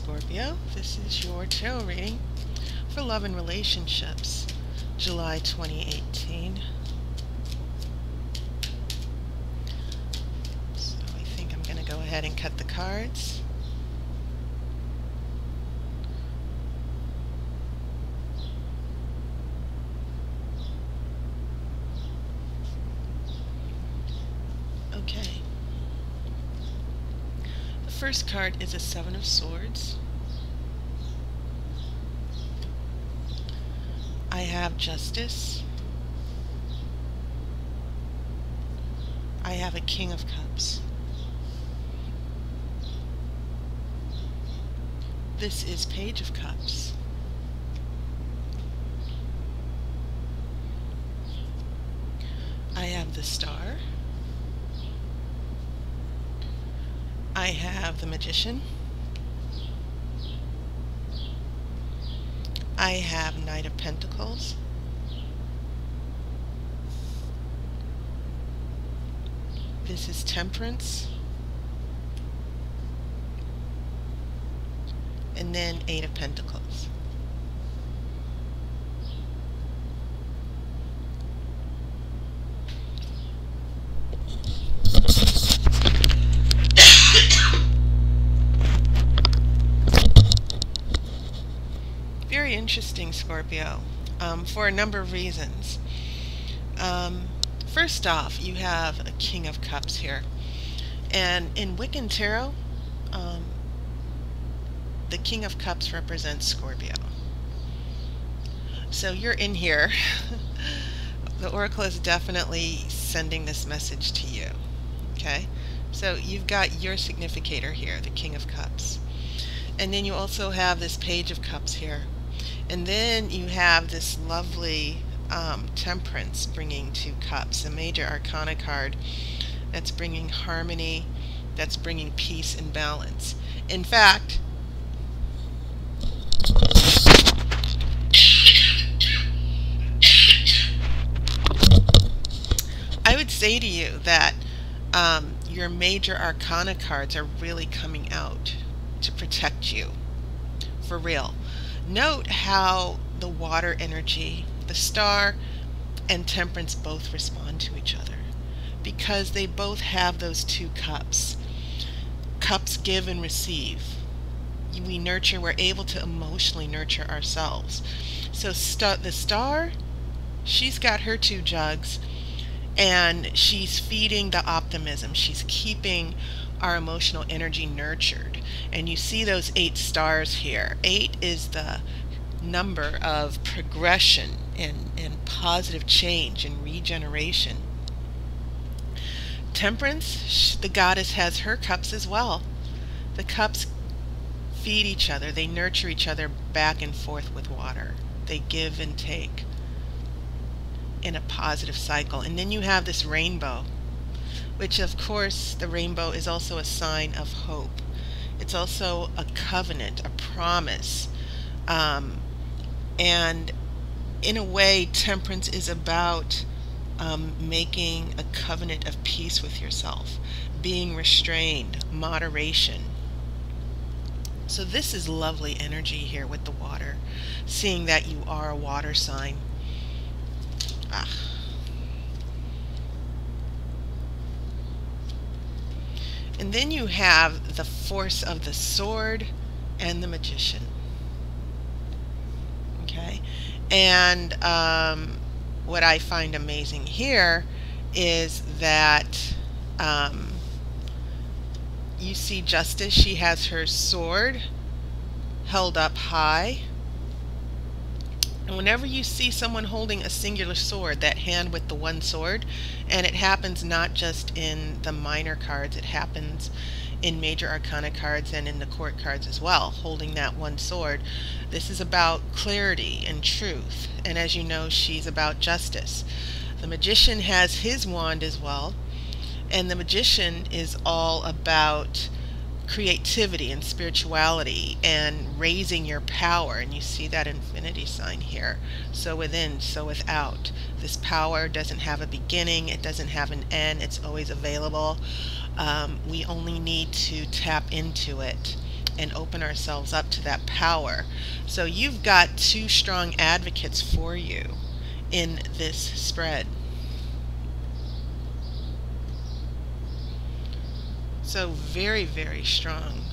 Scorpio. This is your tarot reading for love and relationships, July 2018. So I think I'm going to go ahead and cut the cards. Okay. The first card is a Seven of Swords. I have Justice. I have a King of Cups. This is Page of Cups. I have the Star. I have the Magician. I have Knight of Pentacles. This is Temperance. And then Eight of Pentacles. Very interesting, Scorpio, for a number of reasons. First off, you have a King of Cups here. And in Wiccan Tarot, the King of Cups represents Scorpio. So you're in here. The Oracle is definitely sending this message to you. Okay? So you've got your significator here, the King of Cups. And then you also have this Page of Cups here. And then you have this lovely Temperance bringing two cups, a major arcana card that's bringing harmony, that's bringing peace and balance. In fact, I would say to you that your major arcana cards are really coming out to protect you, for real. Note how the water energy, the Star and Temperance both respond to each other, because they both have those two cups. Cups give and receive. We nurture, we're able to emotionally nurture ourselves. So the Star, she's got her two jugs, and she's feeding the optimism. She's keeping our emotional energy nurtured. And you see those 8 stars here. 8 is the number of progression and positive change and regeneration. Temperance, the goddess, has her cups as well. The cups feed each other. They nurture each other back and forth with water. They give and take in a positive cycle. And then you have this rainbow, which of course the rainbow is also a sign of hope. It's also a covenant, a promise. And in a way, Temperance is about making a covenant of peace with yourself, being restrained, moderation. So this is lovely energy here with the water, seeing that you are a water sign. And then you have the Force of the Sword and the Magician. Okay, and what I find amazing here is that you see Justice. She has her sword held up high. And whenever you see someone holding a singular sword, that hand with the one sword, and it happens not just in the minor cards, it happens in major arcana cards and in the court cards as well, holding that one sword. This is about clarity and truth. And as you know, she's about justice. The Magician has his wand as well. And the Magician is all about creativity and spirituality and raising your power. And you see that infinity sign here. So within, so without. This power doesn't have a beginning. It doesn't have an end. It's always available. We only need to tap into it. and open ourselves up to that power. So you've got two strong advocates for you in this spread. So very, very strong.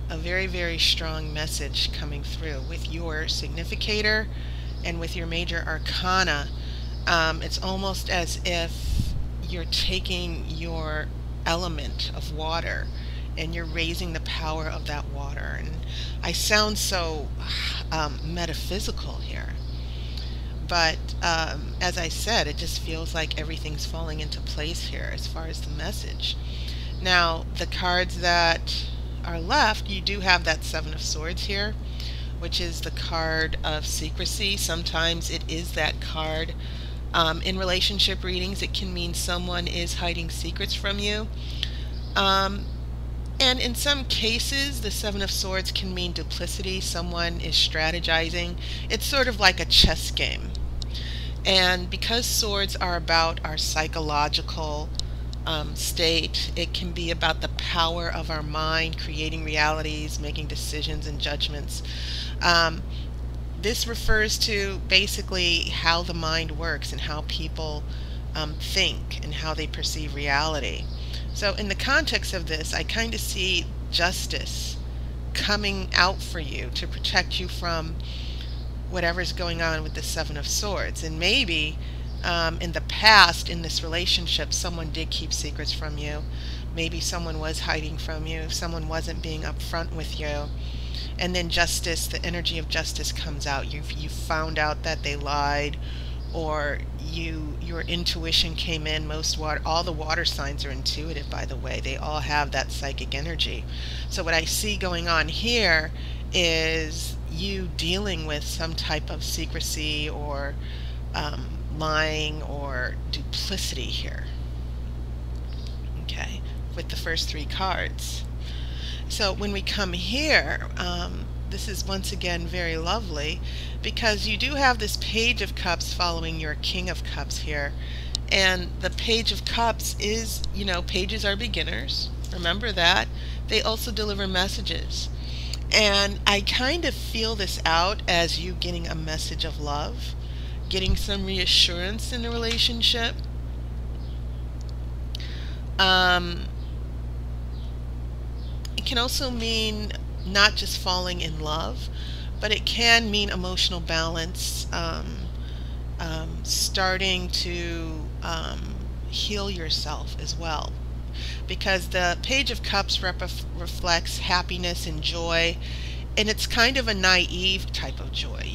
A very, very strong message coming through with your significator and with your major arcana. It's almost as if you're taking your element of water and you're raising the power of that water. And I sound so metaphysical here, but as I said, it just feels like everything's falling into place here as far as the message. Now, the cards that are left, you do have that Seven of Swords here, which is the card of secrecy. Sometimes it is that card. In relationship readings, it can mean someone is hiding secrets from you. And in some cases, the Seven of Swords can mean duplicity. Someone is strategizing. It's sort of like a chess game. And because swords are about our psychological state, it can be about the power of our mind, creating realities, making decisions and judgments. This refers to basically how the mind works and how people think and how they perceive reality. So in the context of this, I kind of see justice coming out for you to protect you from whatever's going on with the Seven of Swords. And maybe in the past, in this relationship, someone did keep secrets from you. Maybe someone was hiding from you. Someone wasn't being upfront with you. And then justice, the energy of justice comes out. You found out that they lied, or your intuition came in. All the water signs are intuitive, by the way. They all have that psychic energy. So what I see going on here is you dealing with some type of secrecy or lying or duplicity here. Okay, with the first three cards. So when we come here, this is once again very lovely, because you do have this Page of Cups following your King of Cups here. And the Page of Cups is, pages are beginners. Remember that. They also deliver messages. And I kind of feel this out as you getting a message of love, getting some reassurance in the relationship. It can also mean not just falling in love, but it can mean emotional balance, starting to heal yourself as well. Because the Page of Cups reflects happiness and joy, and it's kind of a naive type of joy.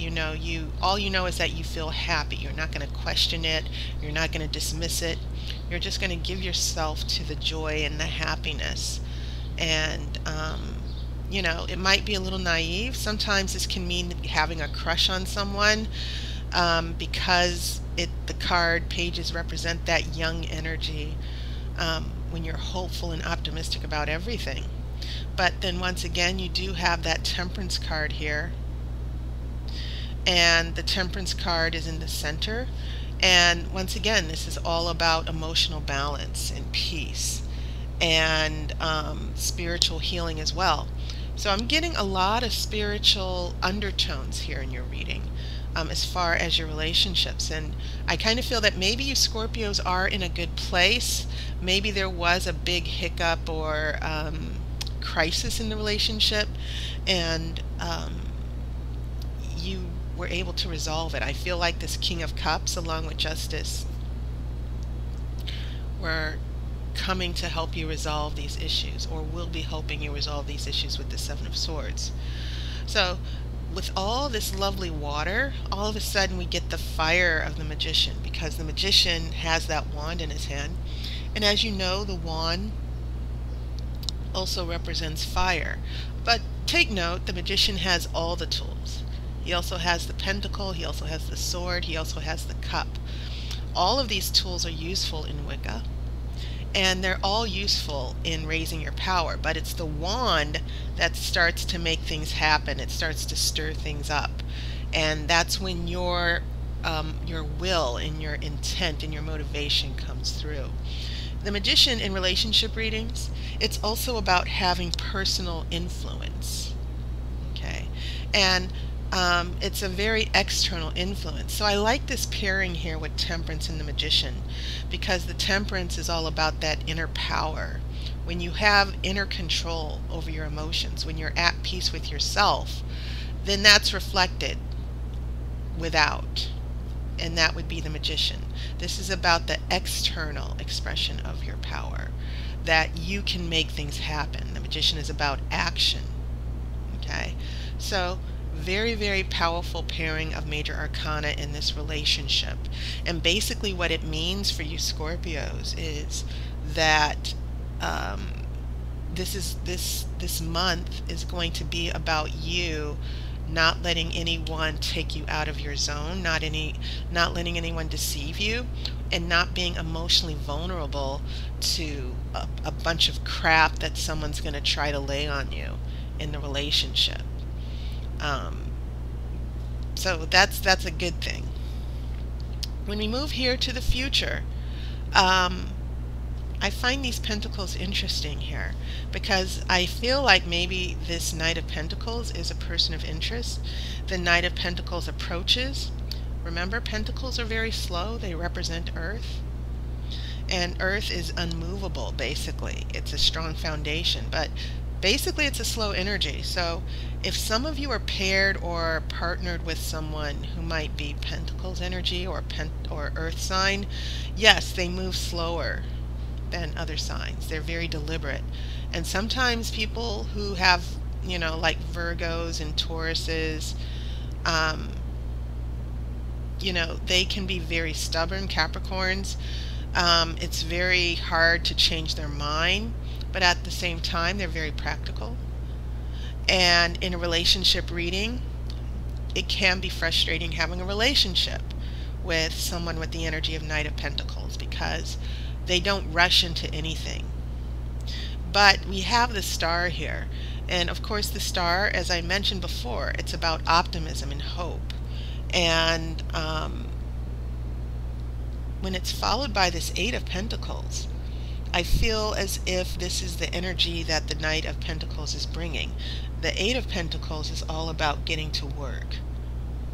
All you know is that you feel happy. You're not going to question it. You're not going to dismiss it. You're just going to give yourself to the joy and the happiness. And it might be a little naive. Sometimes this can mean having a crush on someone, because the card pages represent that young energy, when you're hopeful and optimistic about everything. But then once again, you do have that Temperance card here, and the Temperance card is in the center. And once again, this is all about emotional balance and peace, and spiritual healing as well. So I'm getting a lot of spiritual undertones here in your reading, as far as your relationships. And I kind of feel that maybe you Scorpios are in a good place. Maybe there was a big hiccup or crisis in the relationship, and you were able to resolve it. I feel like this King of Cups along with Justice were coming to help you resolve these issues, or will be helping you resolve these issues with the Seven of Swords. So with all this lovely water, all of a sudden we get the fire of the Magician, because the Magician has that wand in his hand. And as you know, the wand also represents fire. But take note, the Magician has all the tools. He also has the pentacle, he also has the sword, he also has the cup. All of these tools are useful in Wicca, and they're all useful in raising your power. But it's the wand that starts to make things happen. It starts to stir things up, and that's when your will and your intent and your motivation comes through. The Magician in relationship readings, it's also about having personal influence. Okay, and it's a very external influence. So I like this pairing here with Temperance and the Magician, because the Temperance is all about that inner power. When you have inner control over your emotions, when you're at peace with yourself, then that's reflected without, and that would be the Magician. This is about the external expression of your power, that you can make things happen. The Magician is about action. Okay, so very, very powerful pairing of major arcana in this relationship. And basically what it means for you Scorpios is that this month is going to be about you not letting anyone take you out of your zone, not letting anyone deceive you, and not being emotionally vulnerable to a bunch of crap that someone's going to try to lay on you in the relationship. So that's a good thing. When we move here to the future, I find these Pentacles interesting here, because I feel like maybe this Knight of Pentacles is a person of interest. The Knight of Pentacles approaches. Remember, Pentacles are very slow. They represent Earth. And Earth is unmovable, basically. It's a strong foundation, but basically it's a slow energy. So if some of you are paired or partnered with someone who might be Pentacles energy or Earth sign, yes, they move slower than other signs. They're very deliberate. And sometimes people who have, you know, like Virgos and Tauruses, you know, they can be very stubborn. Capricorns, it's very hard to change their mind, but at the same time they're very practical. And in a relationship reading, it can be frustrating having a relationship with someone with the energy of Knight of Pentacles, because they don't rush into anything. But we have the Star here, and of course the Star, as I mentioned before, it's about optimism and hope. And when it's followed by this Eight of Pentacles, I feel as if this is the energy that the Knight of Pentacles is bringing. The Eight of Pentacles is all about getting to work,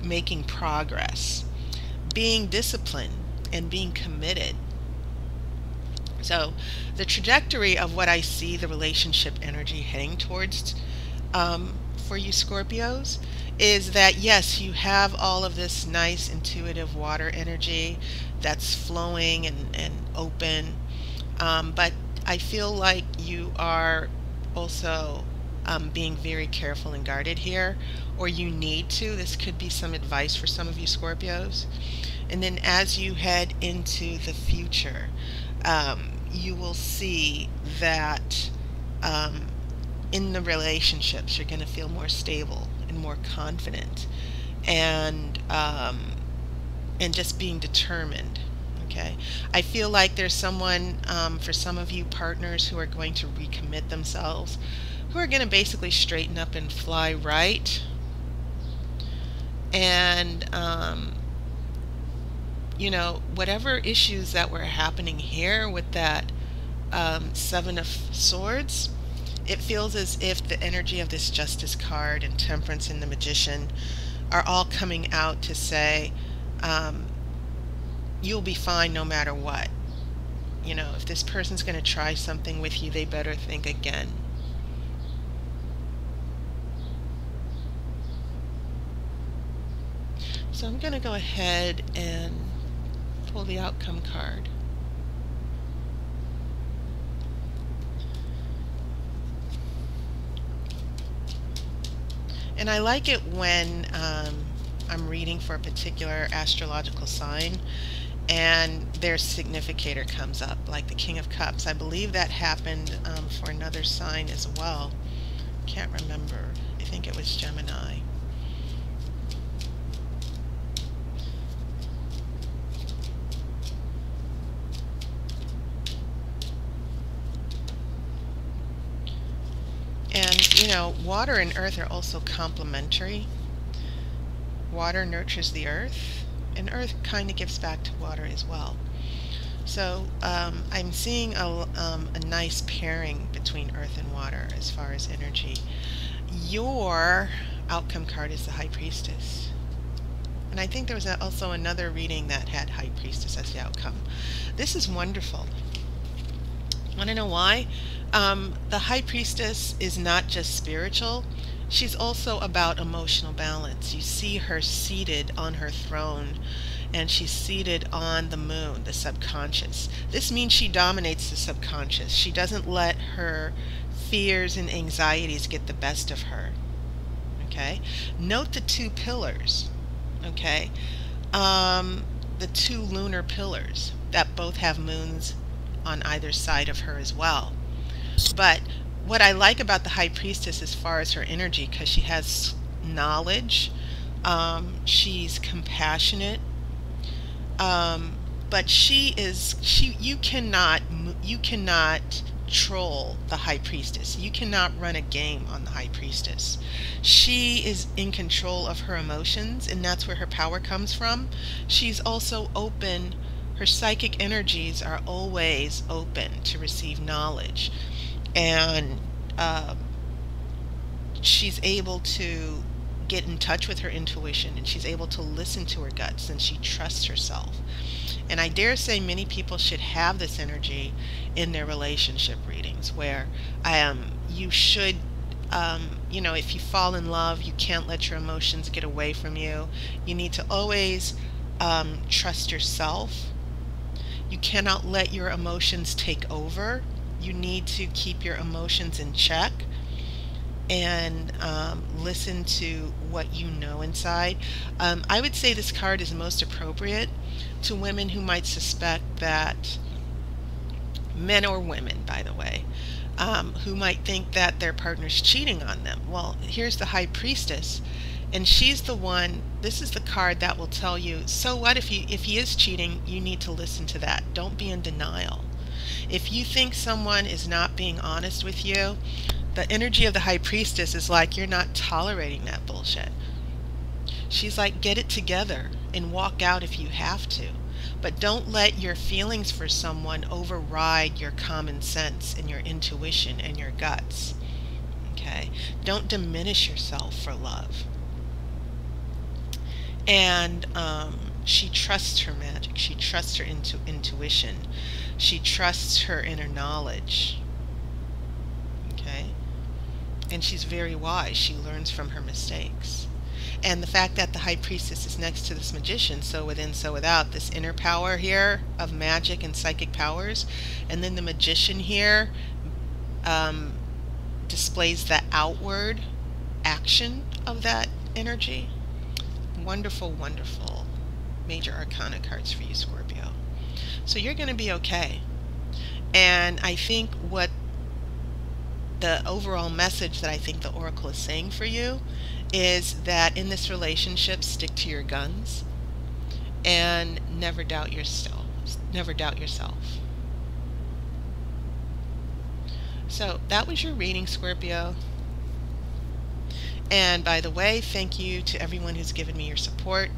making progress, being disciplined, and being committed. So the trajectory of what I see the relationship energy heading towards for you Scorpios is that, yes, you have all of this nice intuitive water energy that's flowing and open, but I feel like you are also being very careful and guarded here, or you need to. This could be some advice for some of you Scorpios. And then as you head into the future, you will see that in the relationships you're going to feel more stable and more confident, and just being determined. Okay, I feel like there's someone, for some of you partners, who are going to recommit themselves, who are going to basically straighten up and fly right. And you know, whatever issues that were happening here with that Seven of Swords, it feels as if the energy of this Justice card and Temperance and the Magician are all coming out to say, you'll be fine no matter what. You know, if this person's going to try something with you, they better think again. So I'm going to go ahead and pull the outcome card. And I like it when I'm reading for a particular astrological sign and their significator comes up, like the King of Cups. I believe that happened for another sign as well. Can't remember. I think it was Gemini. And, you know, water and earth are also complementary. Water nurtures the earth, and earth kind of gives back to water as well. So I'm seeing a nice pairing between earth and water as far as energy. Your outcome card is the High Priestess. And I think there was also another reading that had High Priestess as the outcome. This is wonderful. Want to know why? The High Priestess is not just spiritual. She's also about emotional balance. You see her seated on her throne, and she's seated on the moon, the subconscious. This means she dominates the subconscious. She doesn't let her fears and anxieties get the best of her. Okay? Note the two pillars. Okay? The two lunar pillars that both have moons on either side of her as well. But what I like about the High Priestess as far as her energy, because she has knowledge, she's compassionate, but you cannot troll the High Priestess. You cannot run a game on the High Priestess. She is in control of her emotions, and that's where her power comes from. She's also open. Her psychic energies are always open to receive knowledge, and she's able to get in touch with her intuition, and she's able to listen to her guts, and she trusts herself. And I dare say many people should have this energy in their relationship readings, where you should, if you fall in love, you can't let your emotions get away from you. You need to always trust yourself. You cannot let your emotions take over. You need to keep your emotions in check and listen to what you know inside. I would say this card is most appropriate to women who might suspect that, men or women, by the way, who might think that their partner's cheating on them. Well, here's the High Priestess, and she's the one. This is the card that will tell you, so what if he is cheating? You need to listen to that. Don't be in denial. If you think someone is not being honest with you, the energy of the High Priestess is like, you're not tolerating that bullshit. She's like, get it together and walk out if you have to. But don't let your feelings for someone override your common sense and your intuition and your guts. Okay? Don't diminish yourself for love. And she trusts her magic. She trusts her intuition. She trusts her inner knowledge. Okay? And she's very wise. She learns from her mistakes. And the fact that the High Priestess is next to this Magician, so within, so without, this inner power here of magic and psychic powers, and then the Magician here displays the outward action of that energy. Wonderful, wonderful major arcana cards for you, Scorpio. So you're going to be okay. And I think what the overall message that I think the Oracle is saying for you is that in this relationship, stick to your guns and never doubt yourself. Never doubt yourself. So that was your reading, Scorpio. And by the way, thank you to everyone who's given me your support.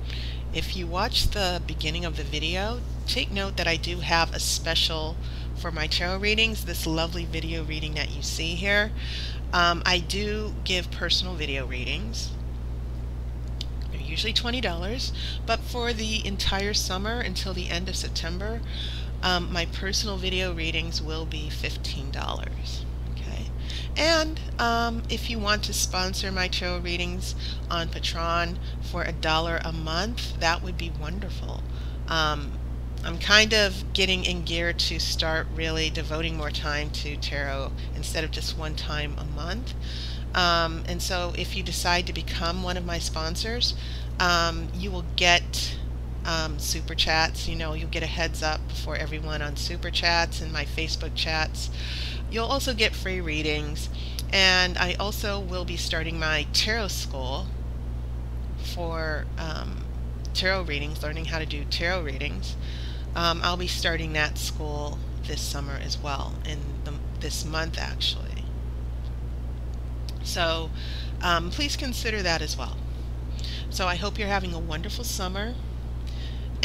If you watched the beginning of the video, take note that I do have a special for my tarot readings, this lovely video reading that you see here. I do give personal video readings. They're usually $20, but for the entire summer until the end of September, my personal video readings will be $15. Okay, and if you want to sponsor my tarot readings on Patreon for $1 a month, that would be wonderful. I'm kind of getting in gear to start really devoting more time to tarot instead of just one time a month. And so if you decide to become one of my sponsors, you will get super chats. You'll get a heads up for everyone on super chats and my Facebook chats. You'll also get free readings. And I also will be starting my tarot school for tarot readings, learning how to do tarot readings. I'll be starting that school this summer as well, in this month actually. So please consider that as well. So I hope you're having a wonderful summer,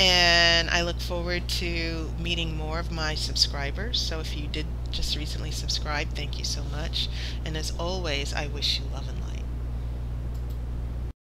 And I look forward to meeting more of my subscribers. So if you did just recently subscribe, thank you so much. And as always, I wish you love and